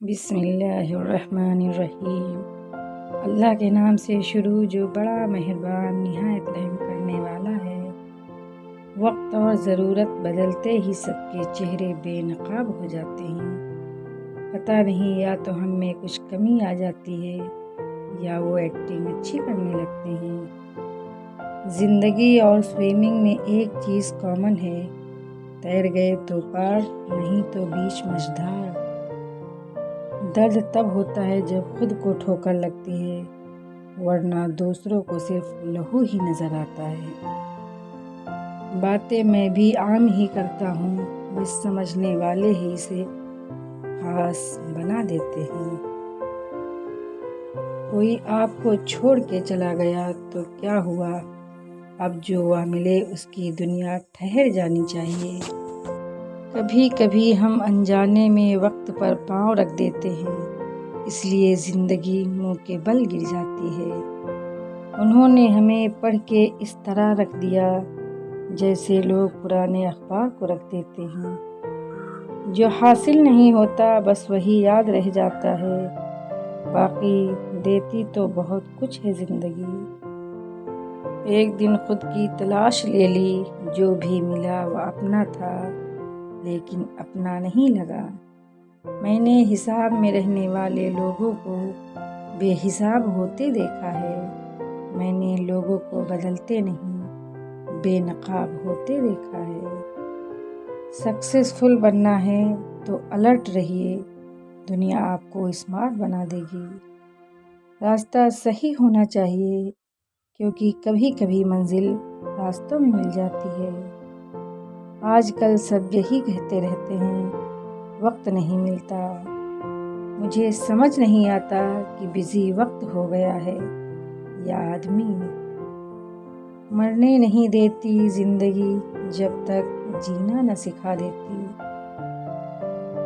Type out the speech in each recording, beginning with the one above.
بسم اللہ الرحمن الرحیم۔ اللہ کے نام سے شروع جو بڑا مہربان نہایت رحم کرنے والا ہے۔ وقت اور ضرورت بدلتے ہی سب کے چہرے بے نقاب ہو جاتے ہیں۔ پتہ نہیں یا تو ہم میں کچھ کمی آ جاتی ہے یا وہ ایکٹنگ اچھی کرنے لگتے ہیں۔ زندگی اور سوئمنگ میں ایک چیز کامن ہے، تیر گئے تو پار، نہیں تو بیچ مجھدار۔ درد تب ہوتا ہے جب خود کو ٹھوکر لگتی ہے، ورنہ دوسروں کو صرف لہو ہی نظر آتا ہے۔ باتیں میں بھی عام ہی کرتا ہوں، بس سمجھنے والے ہی اسے خاص بنا دیتے ہیں۔ کوئی آپ کو چھوڑ کے چلا گیا تو کیا ہوا، اب جو وہاں ملے اس کی دنیا ٹھہر جانی چاہیے۔ کبھی کبھی ہم انجانے میں وقت پر پاؤں رکھ دیتے ہیں، اس لیے زندگی منہ کے بل گر جاتی ہے۔ انہوں نے ہمیں پڑھ کے اس طرح رکھ دیا جیسے لوگ پرانے اخبار کو رکھ دیتے ہیں۔ جو حاصل نہیں ہوتا بس وہی یاد رہ جاتا ہے، باقی دیتی تو بہت کچھ ہے زندگی۔ ایک دن خود کی تلاش لے لی، جو بھی ملا وہ اپنا تھا لیکن اپنا نہیں لگا۔ میں نے حساب میں رہنے والے لوگوں کو بے حساب ہوتے دیکھا ہے، میں نے لوگوں کو بدلتے نہیں بے نقاب ہوتے دیکھا ہے۔ سکسیسفل بننا ہے تو الرٹ رہیے، دنیا آپ کو اسمارٹ بنا دے گی۔ راستہ صحیح ہونا چاہیے، کیونکہ کبھی کبھی منزل راستوں میں مل جاتی ہے۔ آج کل سب یہی کہتے رہتے ہیں، وقت نہیں ملتا۔ مجھے سمجھ نہیں آتا کہ بزی وقت ہو گیا ہے یا آدمی۔ مرنے نہیں دیتی زندگی جب تک جینا نہ سکھا دیتی۔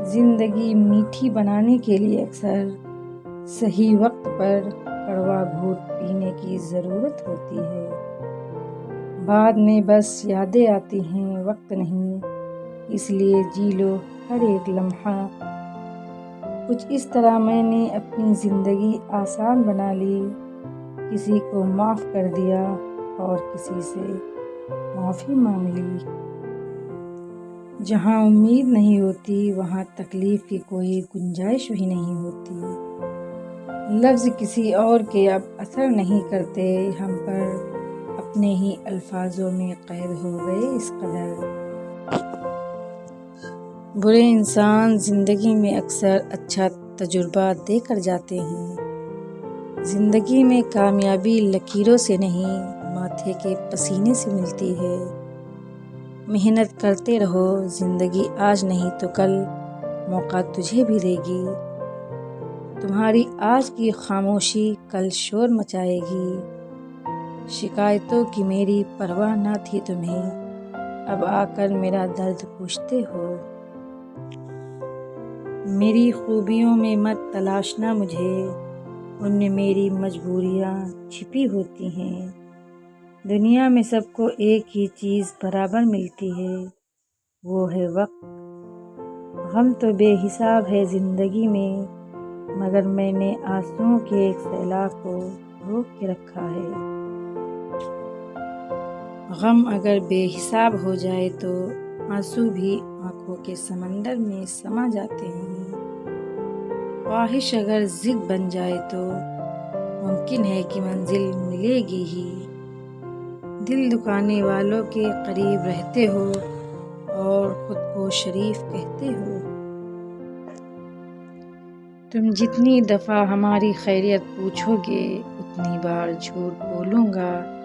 زندگی میٹھی بنانے کے لیے اکثر صحیح وقت پر کڑوا گھونٹ پینے کی ضرورت ہوتی ہے۔ بعد میں بس یادیں آتی ہیں، وقت نہیں، اس لیے جی لو ہر ایک لمحہ۔ کچھ اس طرح میں نے اپنی زندگی آسان بنا لی، کسی کو معاف کر دیا اور کسی سے معافی مانگ لی۔ جہاں امید نہیں ہوتی وہاں تکلیف کی کوئی گنجائش بھی نہیں ہوتی۔ لفظ کسی اور کے اب اثر نہیں کرتے ہم پر، اپنے ہی الفاظوں میں قید ہو گئے اس قدر۔ برے انسان زندگی میں اکثر اچھا تجربہ دے کر جاتے ہیں۔ زندگی میں کامیابی لکیروں سے نہیں، ماتھے کے پسینے سے ملتی ہے۔ محنت کرتے رہو، زندگی آج نہیں تو کل موقع تجھے بھی دے گی۔ تمہاری آج کی خاموشی کل شور مچائے گی۔ شکایتوں کی میری پرواہ نہ تھی تمہیں، اب آ کر میرا درد پوچھتے ہو۔ میری خوبیوں میں مت تلاشنا مجھے، ان میں میری مجبوریاں چھپی ہوتی ہیں۔ دنیا میں سب کو ایک ہی چیز برابر ملتی ہے، وہ ہے وقت۔ غم تو بے حساب ہے زندگی میں، مگر میں نے آنسوؤں کے ایک سیلاب کو روک کے رکھا ہے۔ غم اگر بے حساب ہو جائے تو آنسو بھی آنکھوں کے سمندر میں سما جاتے ہیں۔ خواہش اگر ضد بن جائے تو ممکن ہے کہ منزل ملے گی ہی۔ دل دکانے والوں کے قریب رہتے ہو اور خود کو شریف کہتے ہو۔ تم جتنی دفعہ ہماری خیریت پوچھو گے اتنی بار جھوٹ بولوں گا،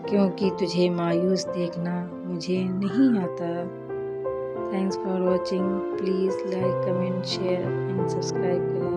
کیونکہ تجھے مایوس دیکھنا مجھے نہیں آتا۔ Thanks for watching, please like, comment, share and subscribe کریں۔